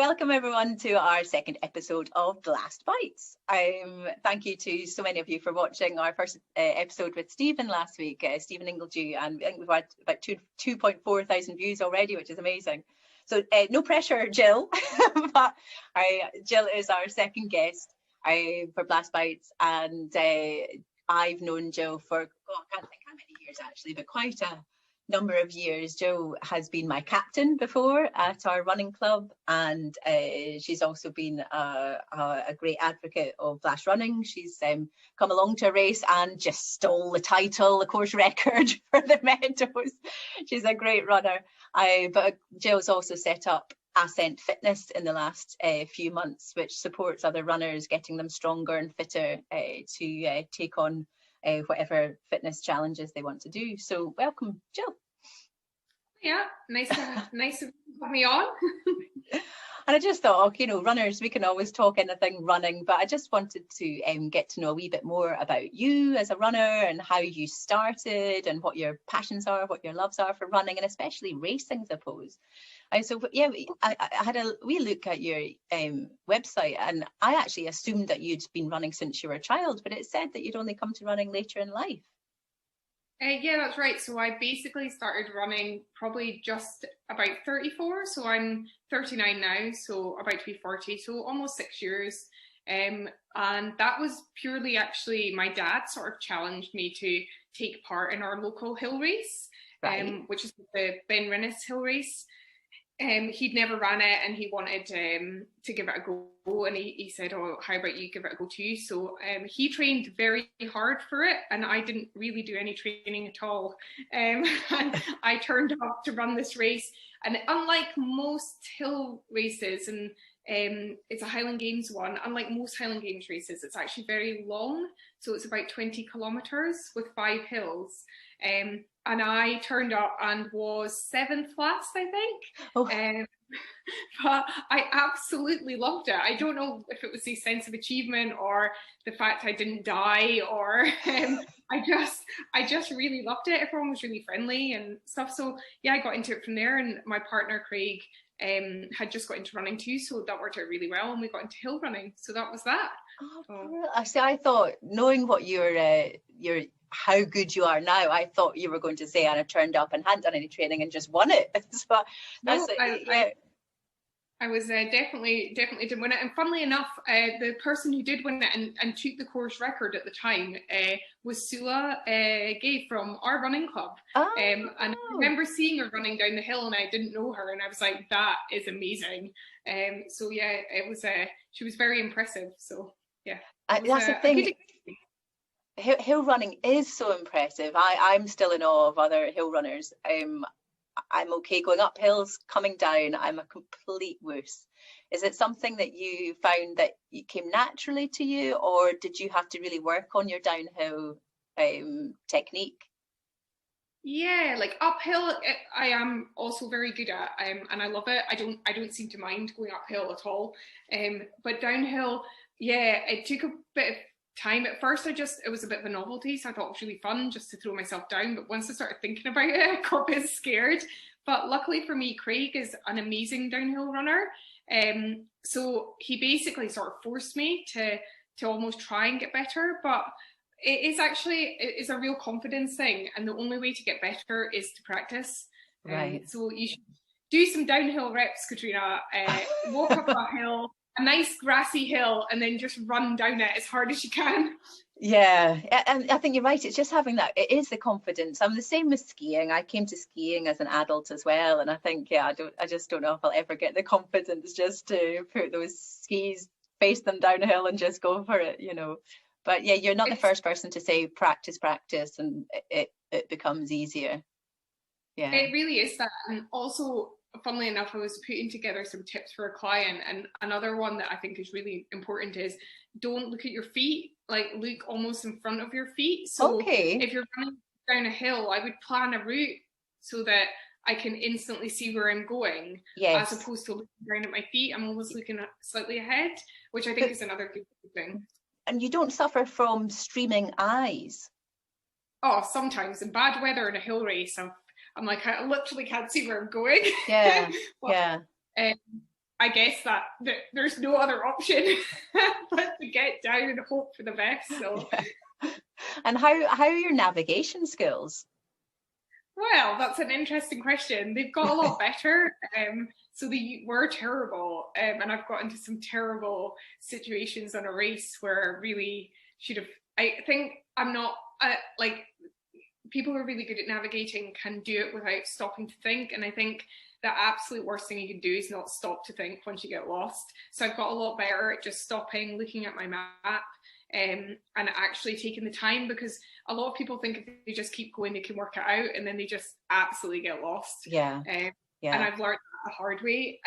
welcome everyone to our second episode of The Last Bites. Thank you to so many of you for watching our first episode with Stephen last week, Stephen Ingledew, and I think we've had about 2.4 thousand views already, which is amazing. So no pressure, Jill, but Jill is our second guest for Last Bites, and I've known Jill for, I can't think how many years actually, but quite a number of years. Jo has been my captain before at our running club, and she's also been a great advocate of flash running. She's come along to a race and just stole the title, the course record for the Meadows. She's a great runner. But Jill's also set up Ascent Fitness in the last few months, which supports other runners, getting them stronger and fitter to take on whatever fitness challenges they want to do. So welcome, Jill. Yeah, nice to have me on. And I just thought, runners, we can always talk anything running, but I just wanted to get to know a wee bit more about you as a runner and how you started and what your passions are, what your loves are for running, and especially racing, I suppose. So yeah, I had a wee look at your website, and I actually assumed that you'd been running since you were a child, but it said that you'd only come to running later in life. Yeah, that's right. So I basically started running probably just about 34. So I'm 39 now, so about to be 40, so almost 6 years. And that was purely actually my dad sort of challenged me to take part in our local hill race, right. Which is the Ben Rinnes hill race. He'd never ran it, and he wanted to give it a go, and he said, oh, how about you give it a go too? So he trained very hard for it, and I didn't really do any training at all, and I turned up to run this race. And unlike most hill races, and it's a Highland Games one, unlike most Highland Games races, it's actually very long, so it's about 20 kilometres with 5 hills. And I turned up and was 7th last, I think. Oh. But I absolutely loved it. I don't know if it was the sense of achievement or the fact I didn't die, or I just really loved it. Everyone was really friendly and stuff. So yeah, I got into it from there, and my partner Craig had just got into running too, so that worked out really well, and we got into hill running. So that was that. Oh, see, I thought, knowing what your how good you are now, I thought you were going to say, and I turned up and hadn't done any training and just won it. So that's I was definitely didn't win it. And funnily enough, the person who did win it and took the course record at the time was Sula Gay from our running club. And I remember seeing her running down the hill, and I didn't know her, and I was like, that is amazing. So yeah, it was she was very impressive. So yeah, that's the thing. Hill running is so impressive. I'm still in awe of other hill runners. I'm okay going up hills, coming down, I'm a complete wuss. Is it something that you found that it came naturally to you, or did you have to really work on your downhill technique? Yeah, like uphill, I am also very good at, and I love it. I don't seem to mind going uphill at all. But downhill, yeah, it took a bit of time. At first, it was a bit of a novelty, so I thought it was really fun just to throw myself down. But once I started thinking about it, I got a bit scared. But luckily for me, Craig is an amazing downhill runner. So he basically sort of forced me to almost try and get better. But it is a real confidence thing, and the only way to get better is to practice. Right. So you should do some downhill reps, Catriona. Walk up a hill, a nice grassy hill, and then just run down it as hard as you can. Yeah, and I think you're right. It's just having that. It is the confidence. I'm the same with skiing. I came to skiing as an adult as well, and I think, yeah, I just don't know if I'll ever get the confidence just to put those skis, face them downhill, and just go for it, But yeah, you're not the first person to say practice, and it becomes easier. Yeah, it really is that. And also, funnily enough, I was putting together some tips for a client, and another one that I think is really important is don't look at your feet, like look almost in front of your feet. So if you're running down a hill, I would plan a route so that I can instantly see where I'm going, as opposed to looking down at my feet. I'm almost looking slightly ahead, which I think is another good thing. And you don't suffer from streaming eyes? Oh, sometimes in bad weather in a hill race, I'm like, I literally can't see where I'm going. Yeah, but, yeah. I guess that there's no other option but to get down and hope for the best. So, yeah. And how are your navigation skills? Well, that's an interesting question. They've got a lot better. So they were terrible, and I've got into some terrible situations on a race where I really should have. I think I'm not like people who are really good at navigating can do it without stopping to think, and I think the absolute worst thing you can do is not stop to think once you get lost. So I've got a lot better at just stopping, looking at my map, and actually taking the time, because a lot of people think if they just keep going they can work it out, and then they just absolutely get lost. Yeah. And I've learned that the hard way.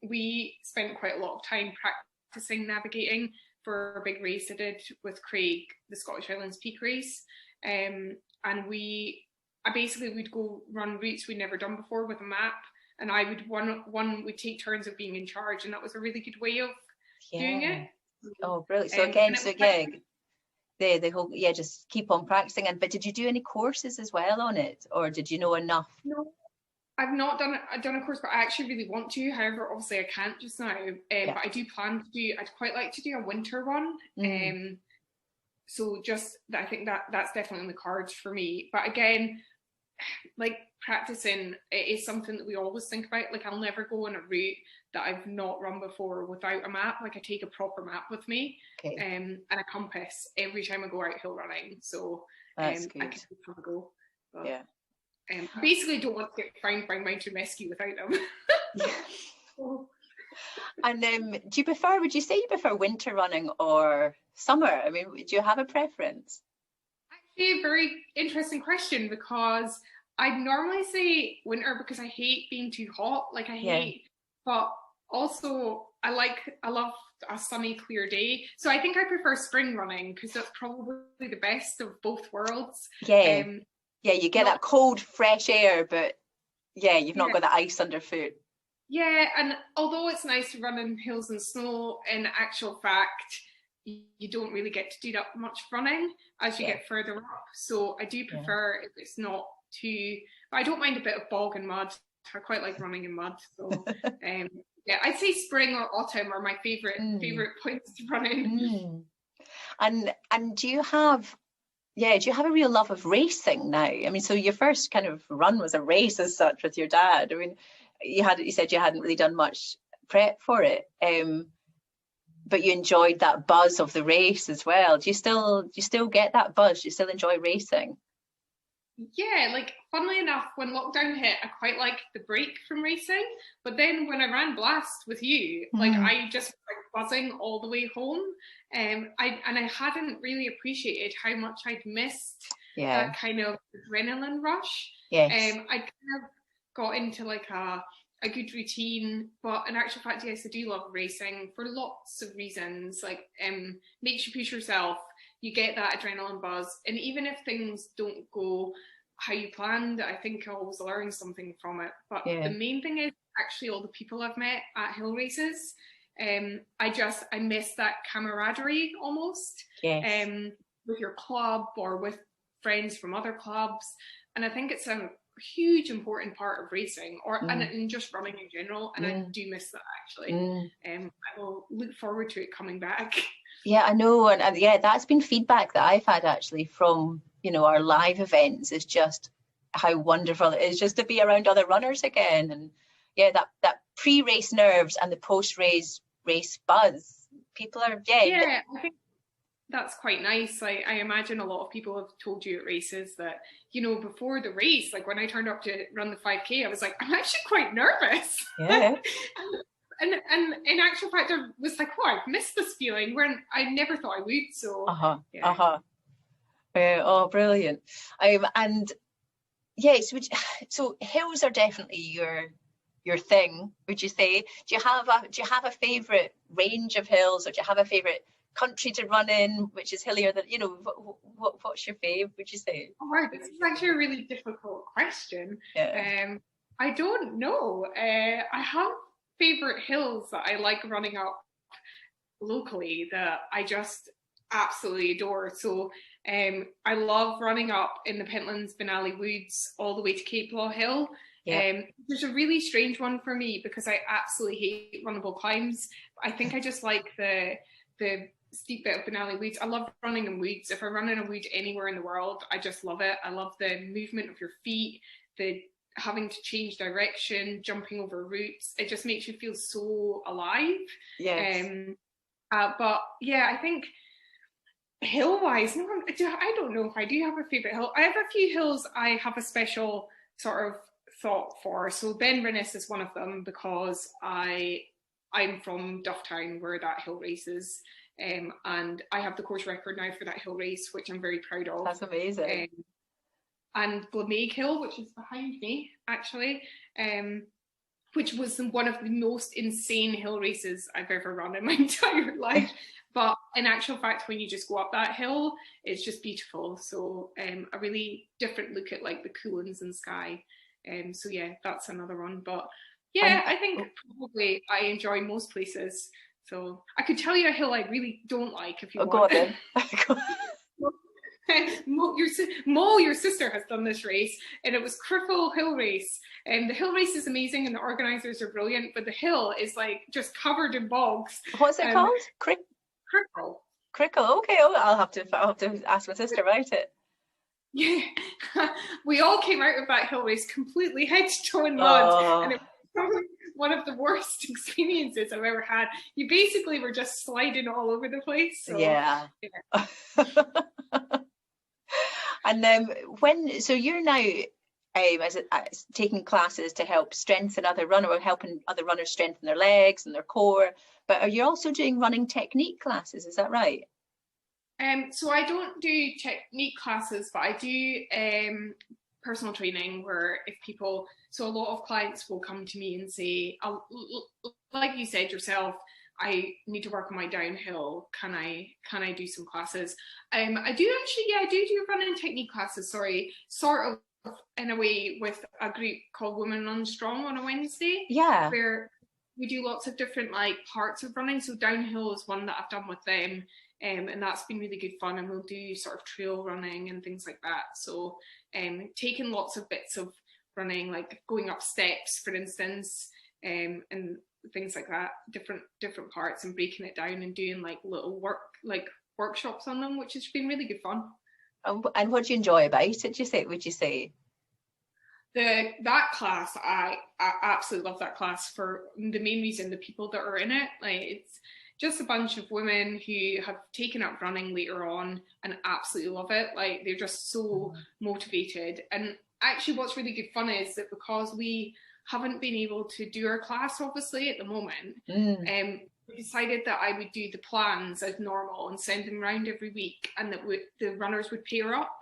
We spent quite a lot of time practicing navigating for a big race I did with Craig, the Scottish Highlands Peak Race, and I basically would go run routes we'd never done before with a map, and I would we'd take turns of being in charge, and that was a really good way of doing it. Oh, brilliant! So again, the whole just keep on practicing. But did you do any courses as well on it, or did you know enough? No, I've not done a course, but I actually really want to. However, obviously I can't just now. But I do plan to do. I'd quite like to do a winter one. So I think that's definitely on the cards for me. But again, like practicing is something that we always think about. Like I'll never go on a route that I've not run before without a map. Like I take a proper map with me, and a compass every time I go out hill running. So I can have a go. But, basically don't want to get found by mountain rescue without them. And would you say you prefer winter running or summer? I mean, do you have a preference? Actually, a very interesting question, because I'd normally say winter because I hate being too hot. Like I hate, but also I love a sunny, clear day. So I think I prefer spring running because that's probably the best of both worlds. You get that cold, fresh air, but you've not got the ice underfoot. Yeah, and although it's nice to run in hills and snow, in actual fact, you don't really get to do that much running as you get further up. So I do prefer if it's not too, but I don't mind a bit of bog and mud. I quite like running in mud. So I'd say spring or autumn are my favorite points to run in. And do you have a real love of racing now? I mean, so your first kind of run was a race as such with your dad. I mean, you said you hadn't really done much prep for it, but you enjoyed that buzz of the race as well. Do you still get that buzz? Do you still enjoy racing? Yeah, like funnily enough, when lockdown hit, I quite liked the break from racing. But then when I ran Blast with you, like I just was like buzzing all the way home. I hadn't really appreciated how much I'd missed that kind of adrenaline rush. Yes. I kind of got into like a good routine, but in actual fact, yes, I do love racing for lots of reasons. Like makes you push yourself. You get that adrenaline buzz, and even if things don't go how you planned, I think I always learn something from it. But the main thing is actually all the people I've met at hill races. I miss that camaraderie almost. Yes. With your club or with friends from other clubs, and I think it's a huge important part of racing and just running in general, and I do miss that actually. I will look forward to it coming back. Yeah, I know, and that's been feedback that I've had actually from our live events, is just how wonderful it is just to be around other runners again, and that pre-race nerves and the post-race buzz. People are I think that's quite nice. I imagine a lot of people have told you at races that before the race, like when I turned up to run the 5K, I was like, I'm actually quite nervous. Yeah. And in actual fact, I was like, I've missed this feeling when I never thought I would. So oh, brilliant. So hills are definitely your thing, would you say? Do you have a favorite range of hills, or do you have a favorite country to run in which is hillier than what's your fave, would you say? Oh wow, this is actually a really difficult question. I don't know. I have favorite hills that I like running up locally that I just absolutely adore. So I love running up in the Pentlands Benally Woods all the way to Cape Law Hill. Yeah. There's a really strange one for me because I absolutely hate runnable climbs. I think I just like the steep bit of Benally Woods. I love running in woods. If I run in a wood anywhere in the world, I just love it. I love the movement of your feet, the having to change direction, jumping over roots. It just makes you feel so alive. Yes. But yeah, I think hill-wise, no, I don't know if I do have a favourite hill. I have a few hills I have a special sort of thought for. So Ben Rinnes is one of them because I'm from Dufftown where that hill race is. And I have the course record now for that hill race, which I'm very proud of. That's amazing. And Glamig Hill, which is behind me, actually, which was one of the most insane hill races I've ever run in my entire life. But in actual fact, when you just go up that hill, it's just beautiful. So a really different look at like the Coolins and Skye. So yeah, that's another one. But yeah, I think probably I enjoy most places. So I could tell you a hill I really don't like if you want. Go on then. Mo, your sister, has done this race, and it was Crickle Hill Race. And the hill race is amazing, and the organisers are brilliant, but the hill is like just covered in bogs. What's it called? Crickle. Crickle. Okay, I'll have to ask my sister about it. Yeah, we all came out of that hill race completely head to toe in mud, and it was probably one of the worst experiences I've ever had. You basically were just sliding all over the place. So, yeah. And so you're now taking classes to help strengthen other runners, or helping other runners strengthen their legs and their core, but are you also doing running technique classes? Is that right? So I don't do technique classes, but I do personal training where so a lot of clients will come to me and say, like you said yourself, I need to work on my downhill. Can I do some classes? I do running technique classes, sort of in a way with a group called Women Run Strong on a Wednesday. Yeah. Where we do lots of different like parts of running. So downhill is one that I've done with them. And that's been really good fun, and we'll do sort of trail running and things like that. So taking lots of bits of running, like going up steps, for instance, and things like that, different parts, and breaking it down and doing like little workshops on them, which has been really good fun. And what do you enjoy about it, would you say? That class, I absolutely love that class for the main reason, the people that are in it. Like, it's just a bunch of women who have taken up running later on and absolutely love it. Like, they're just so motivated. And actually what's really good fun is that because we haven't been able to do our class obviously at the moment, we decided that I would do the plans as normal and send them around every week, and that the runners would pair up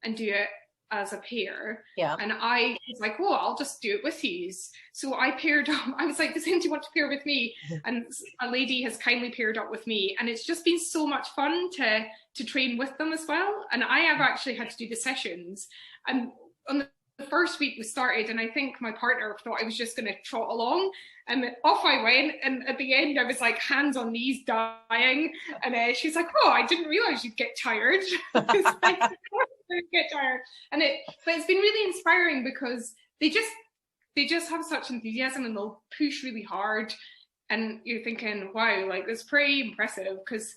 and do it as a pair. Yeah. And I was like, oh, I'll just do it with you. So I paired up. I was like, does anyone want to pair with me? And a lady has kindly paired up with me, and it's just been so much fun to train with them as well. And I have actually had to do the sessions, and on the first week we started, and I think my partner thought I was just going to trot along, and off I went, and at the end I was like hands on knees dying, and she's like, oh, I didn't realize you'd get tired. Get tired. But it's been really inspiring because they just have such enthusiasm, and they'll push really hard, and you're thinking, wow, like, that's pretty impressive, because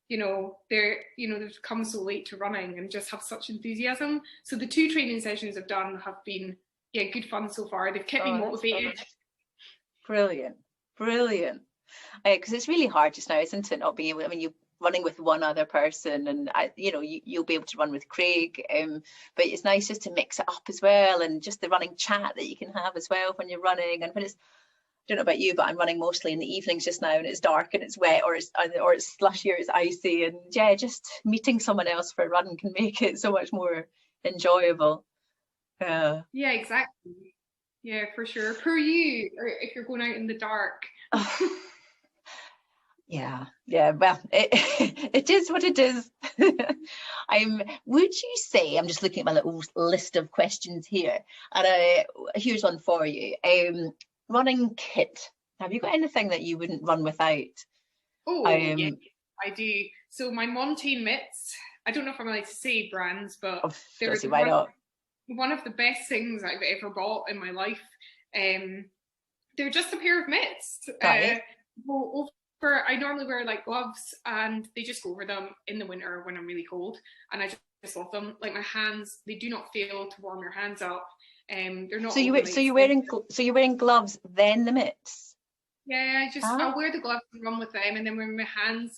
they've come so late to running and just have such enthusiasm. So the 2 training sessions I've done have been good fun so far. They've kept me motivated. Brilliant because it's really hard just now, isn't it, not being able, you're running with one other person, and you'll be able to run with Craig, but it's nice just to mix it up as well, and just the running chat that you can have as well when you're running. And when it's, I don't know about you, but I'm running mostly in the evenings just now, and it's dark and it's wet, or it's slushy or it's icy, and just meeting someone else for a run can make it so much more enjoyable. Yeah, exactly. Yeah, for sure. For you, or if you're going out in the dark. Yeah, well, it is what it is. Would you say, I'm just looking at my little list of questions here, and here's one for you. Running kit. Have you got anything that you wouldn't run without? Yeah, I do. So my Montane mitts, I don't know if I'm allowed to say brands, but why not? one of the best things I've ever bought in my life. They're just a pair of mitts. Right. I normally wear like gloves, and they just go over them in the winter when I'm really cold, and I just love them. Like my hands, they do not fail to warm your hands up. They're not. So you're wearing gloves, then the mitts. Yeah, I'll wear the gloves and run with them, and then when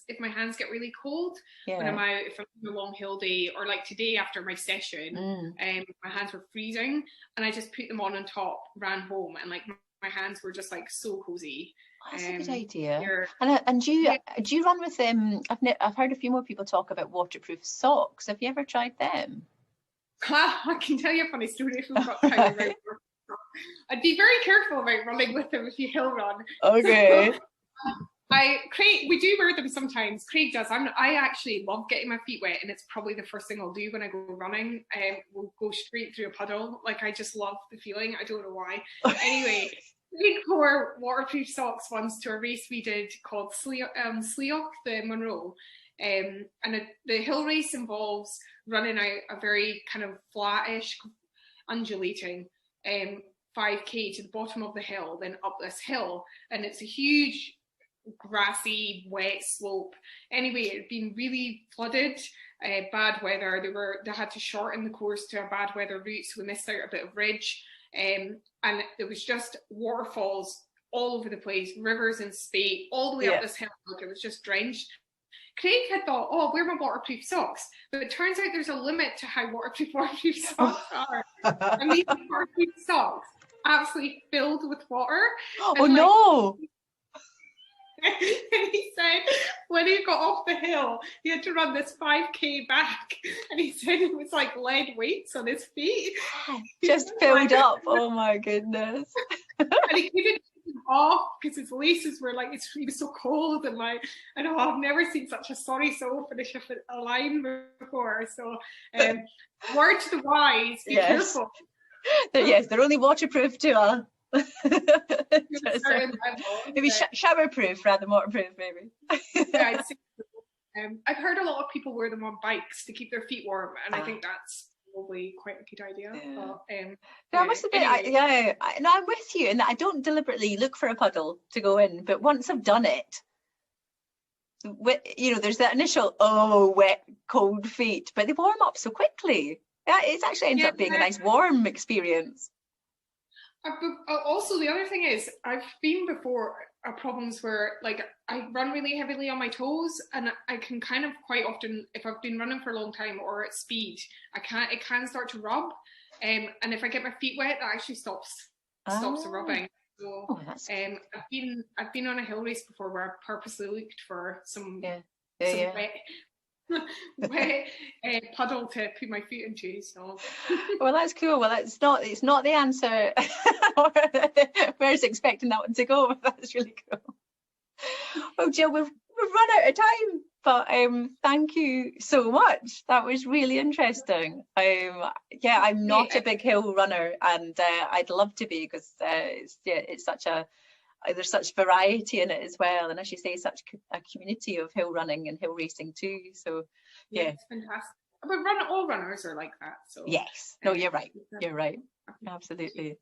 if my hands get really cold, when I'm out, if I'm on a long hill day, or like today after my session, my hands were freezing, and I just put them on top, ran home, and like my hands were just like so cozy. That's a good idea. And do you run with them? I've heard a few more people talk about waterproof socks. Have you ever tried them? I can tell you a funny story if we've got time. I'd be very careful about running with them if you hill run. Okay. We do wear them sometimes. Craig does. I actually love getting my feet wet, and it's probably the first thing I'll do when I go running. We'll go straight through a puddle. Like, I just love the feeling. I don't know why. Anyway, we wore waterproof socks once to a race we did called Sleoch, the Monroe. And the hill race involves running out a very kind of flattish, undulating 5k to the bottom of the hill, then up this hill, and it's a huge grassy wet slope. Anyway, it had been really flooded, bad weather. They had to shorten the course to a bad weather route, so we missed out a bit of ridge, and there was just waterfalls all over the place, rivers and spate all the way up this hill. Like, it was just drenched. Craig had thought, oh, wear my waterproof socks, but it turns out there's a limit to how waterproof socks are. And these waterproof socks absolutely filled with water. Oh, no! And he said when he got off the hill, he had to run this 5k back, and he said it was like lead weights on his feet. Just filled up. Oh my goodness. And he couldn't take them off because his laces were like, he was so cold, and like, I know I've never seen such a sorry soul finish a line before. So word to the wise, be careful. Yes, they're only waterproof to us. Maybe showerproof rather than waterproof, maybe. Yeah, I'd say so. I've heard a lot of people wear them on bikes to keep their feet warm, and I think that's probably quite a good idea. But, I must admit, anyway. I'm with you, and I don't deliberately look for a puddle to go in, but once I've done it, there's that initial wet, cold feet, but they warm up so quickly. It actually ends up being a nice warm experience. Also, the other thing is, I've been before problems where, like, I run really heavily on my toes, and I can kind of quite often, if I've been running for a long time or at speed, it can start to rub, and if I get my feet wet, that actually stops the rubbing. So I've been on a hill race before where I purposely looked for some wet puddle to put my feet into. So well, that's cool. Well, it's not the answer where I was expecting that one to go, but that's really cool. Well, Jill, we've run out of time, but thank you so much. That was really interesting. I'm not a big hill runner, and I'd love to be, because it's such there's such variety in it as well, and as you say, such a community of hill running and hill racing too. So it's fantastic. But all runners are like that. So yes, no, you're right. You're right. Absolutely.